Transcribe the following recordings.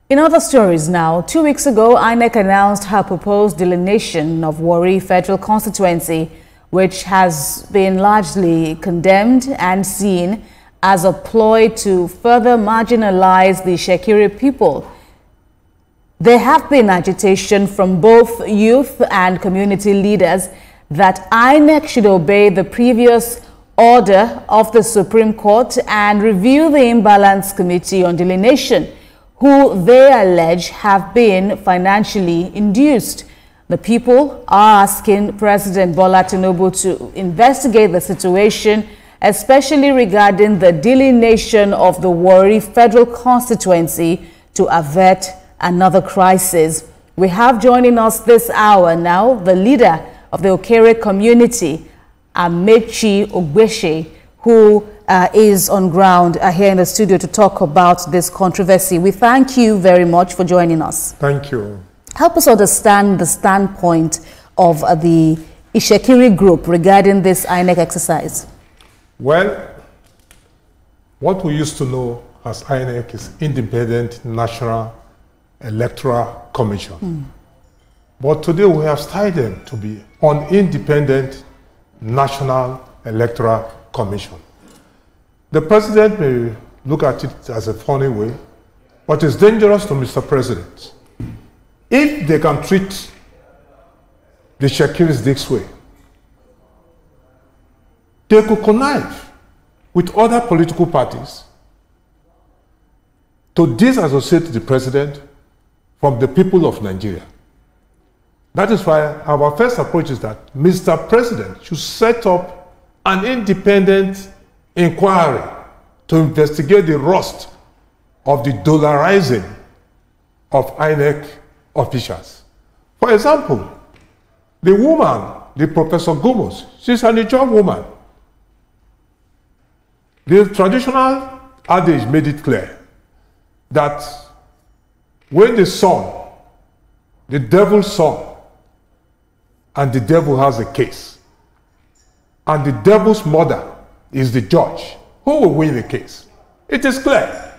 In other stories now, 2 weeks ago, INEC announced her proposed delineation of Warri Federal Constituency, which has been largely condemned and seen as a ploy to further marginalize the Shekiri people. There have been agitation from both youth and community leaders that INEC should obey the previous order of the Supreme Court and review the Imbalance Committee on Delineation, who they allege have been financially induced. The people are asking President Bola Tinubu to investigate the situation, especially regarding the delineation of the Warri Federal Constituency to avert another crisis. We have joining us this hour now the leader of the Okere community, Amechi Ogbeche, who is on ground here in the studio to talk about this controversy. We thank you very much for joining us. Thank you. Help us understand the standpoint of the Ishekiri group regarding this INEC exercise. Well, what we used to know as INEC is Independent National Electoral Commission. But today we have started them to be an Independent National Electoral Commission. The president may look at it as a funny way, but it's dangerous to Mr. President. If they can treat the Shekiris this way, they could connive with other political parties to disassociate the president from the people of Nigeria. That is why our first approach is that Mr. President should set up an independent inquiry to investigate the rust of the dollarizing of INEC officials. For example, the woman, the Professor Gomos, she's an Ijaw woman. The traditional adage made it clear that when the son, the devil's son, and the devil has a case, and the devil's mother is the judge, who will win the case? It is clear.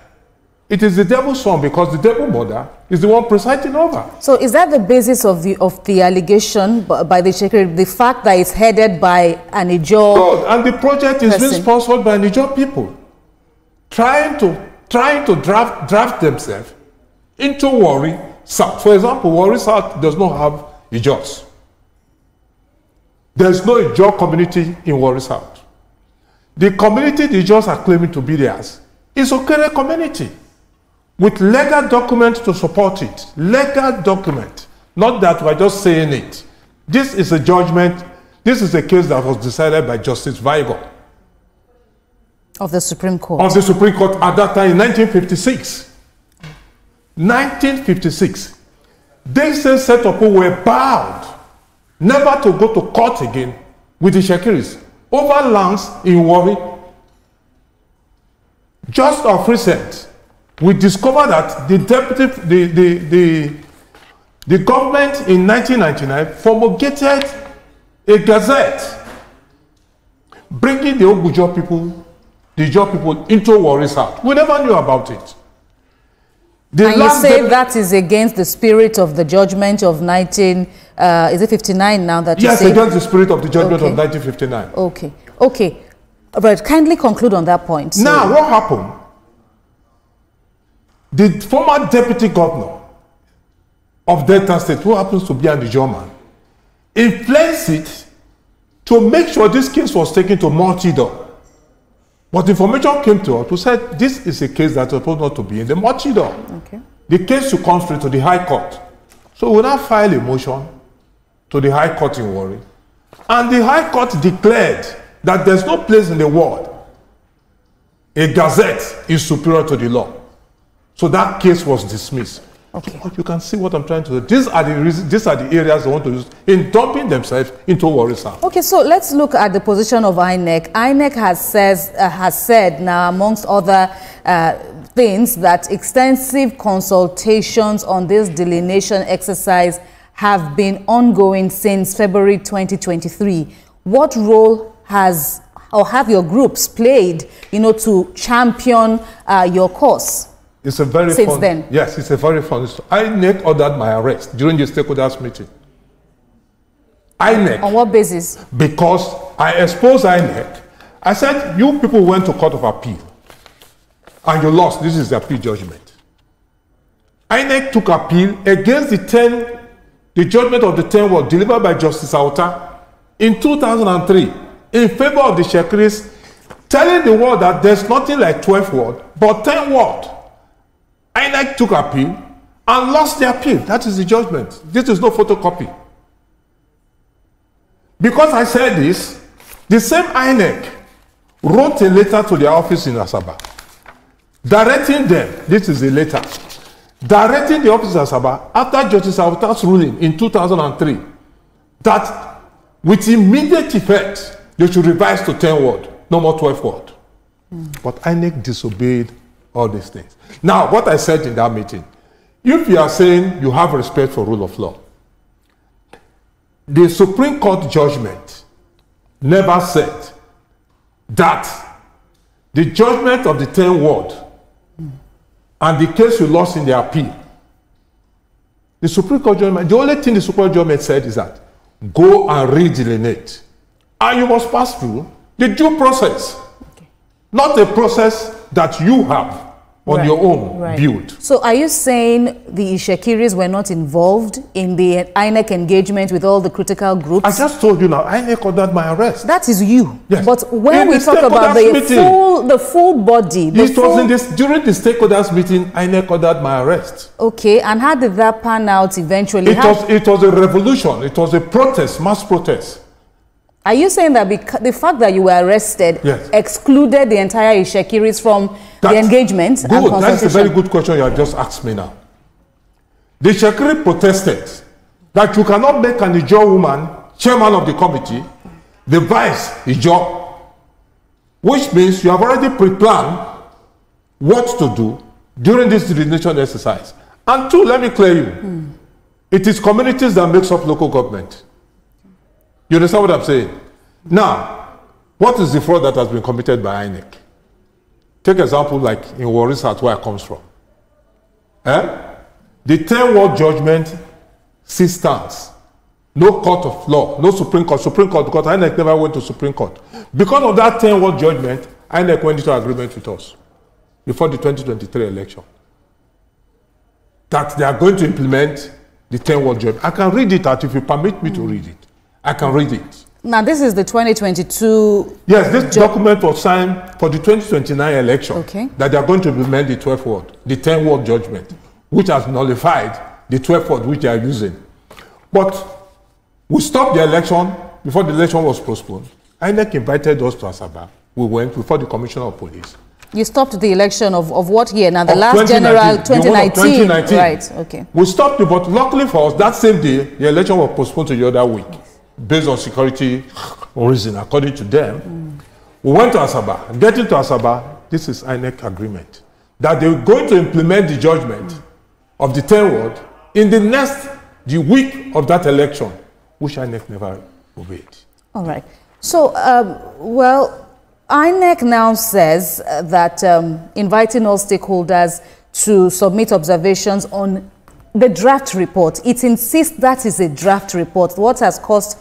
It is the devil's son because the devil's mother is the one presiding over. So is that the basis of the allegation by the Shekiri, the fact that it's headed by an Ijaw Good. And the project is being sponsored by Ijaw people, trying to draft themselves into Warri South. For example, Warri South does not have Ijaws. There is no Ijaw community in Warri South. The community the Ijaws are claiming to be theirs is Okere community, with legal documents to support it. Legal document, not that we're just saying it. This is a judgment. This is a case that was decided by Justice Vigo of the Supreme Court. Of the Supreme Court at that time in 1956. 1956. They say set up who were bound never to go to court again with the Shekiris over lands in Warri. Just of recent, we discovered that the government in 1999 promulgated a gazette bringing the Ijaw people, into Warri South. We never knew about it. And you say that is against the spirit of the judgment of 59 now that you say? Yes, against the spirit of the judgment of 1959. Okay, okay. But kindly conclude on that point. Now, what happened? The former deputy governor of Delta State, who happens to be an Ijaw man, influenced it to make sure this case was taken to Multidor. But information came to us who said this is a case that's supposed not to be in the Multidor. Okay. The case should come straight to the High Court. So we now filed a motion to the High Court in Warri. And the High Court declared that there's no place in the world a gazette is superior to the law. So that case was dismissed. Okay. But you can see what I'm trying to do. These are the reasons, these are the areas they want to use in dumping themselves into Warri South. Okay, so let's look at the position of INEC. INEC has said now, amongst other things, that extensive consultations on this delineation exercise have been ongoing since February 2023. What role has or have your groups played, to champion your cause? It's a very since fun, then. Yes, it's a very fun story. INEC ordered my arrest during the stakeholders meeting. INEC. On what basis? Because I exposed INEC. I said, you people went to court of appeal and you lost. This is the appeal judgment. INEC took appeal against the judgment of the 10 ward delivered by Justice Auta in 2003 in favor of the Shekiris, telling the world that there's nothing like 12 ward, but 10 ward. INEC took appeal and lost the appeal. That is the judgment. This is no photocopy. Because I said this, the same INEC wrote a letter to their office in Asaba, directing them, this is a letter, directing the office in Asaba after Justice Auta's ruling in 2003 that with immediate effect they should revise to 10 word, no more 12 word. But INEC disobeyed all these things. Now, what I said in that meeting, if you are saying you have respect for rule of law, the Supreme Court judgment never said that the judgment of the 10 ward and the case you lost in the appeal, the Supreme Court judgment, the only thing the Supreme Court judgment said is that go and re-delineate. And you must pass through the due process, not a process that you have on your own build. So are you saying the Shekiris were not involved in the INEC engagement with all the critical groups? I just told you now, INEC ordered my arrest. That is you. Yes. But when we talk about the full body... during the stakeholders meeting, INEC ordered my arrest. Okay, and how did that pan out eventually? It was a revolution. It was a protest, mass protest. Are you saying that the fact that you were arrested excluded the entire Shekiris from the engagement? Good. That's a very good question you have just asked me now. The Shekiri protested that you cannot make an Ijaw woman chairman of the committee, the vice Ijaw, which means you have already pre-planned what to do during this delineation exercise. And two, let me clear you, it is communities that makes up local government. You understand what I'm saying? Now, what is the fraud that has been committed by INEC? Take example like in Warri South, where I comes from. The 10 ward judgment still stands. No court of law, no Supreme Court. Supreme Court, because INEC never went to Supreme Court. Because of that 10 ward judgment, INEC went into agreement with us before the 2023 election that they are going to implement the 10 ward judgment. I can read it out if you permit me to read it. I can read it. Now, this is the 2022... Yes, this document was signed for the 2029 election. Okay. That they are going to implement the 12 word, the 10 word judgment, which has nullified the 12 word which they are using. But we stopped the election before the election was postponed. INEC invited us to Asaba. We went before the Commissioner of Police. You stopped the election of what year? Now, the last general, 2019. Right, okay. We stopped it, but luckily for us, that same day, the election was postponed to the other week, based on security reason, according to them. We went to Asaba. Getting to Asaba, this is INEC agreement, that they were going to implement the judgment of the 10 ward in the week of that election, which INEC never obeyed. All right. So, well, INEC now says that inviting all stakeholders to submit observations on the draft report. It insists that is a draft report. What has caused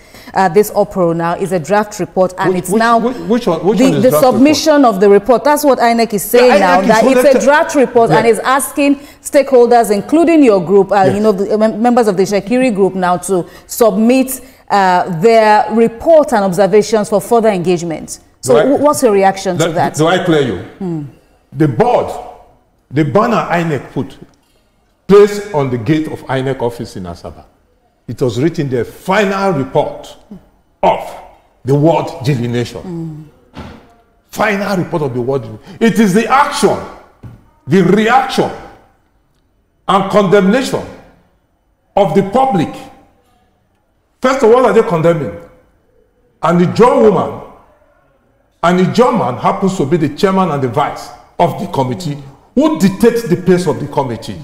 this uproar now is a draft report, and it's now the submission of the report. That's what INEC is saying now, that it's a draft report and is asking stakeholders, including your group, you know, the members of the Shekiri group now, to submit their report and observations for further engagement. So what's your reaction to that? Do I clear you? The board, the banner INEC put, placed on the gate of INEC office in Asaba, it was written the final report of the ward delineation. Final report of the ward. It is the action, the reaction, and condemnation of the public. First of all, are they condemning? And the Ijaw woman and the Ijaw man happens to be the chairman and the vice of the committee, who dictates the pace of the committee.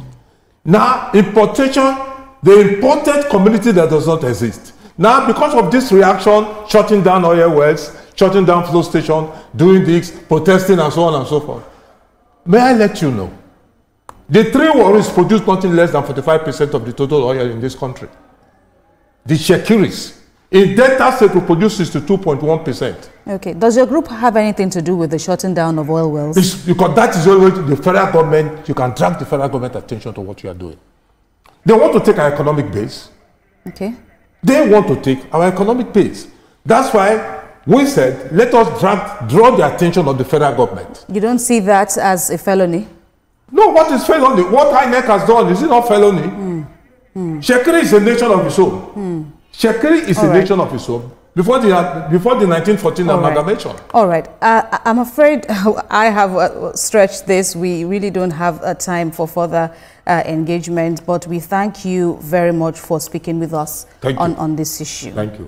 Now, importation, the imported community that does not exist. Now, because of this reaction, shutting down oil wells, shutting down flow station, doing this, protesting, and so on and so forth. May I let you know The three Warris produce nothing less than 45% of the total oil in this country. The Shekiris in Delta State will produce 62.1%. Okay. Does your group have anything to do with the shutting down of oil wells? Because that is always the federal government. You can drag the federal government attention to what you are doing. They want to take our economic base. Okay. They want to take our economic base. That's why we said, let us draw the attention of the federal government. You don't see that as a felony? No, what is felony? What INEC has done, is it not felony? Shekiri is a nation of its own. Shekiri is a nation of its own before the 1914 amalgamation. All right. I'm afraid I have stretched this. We really don't have time for further engagement, but we thank you very much for speaking with us on this issue. Thank you.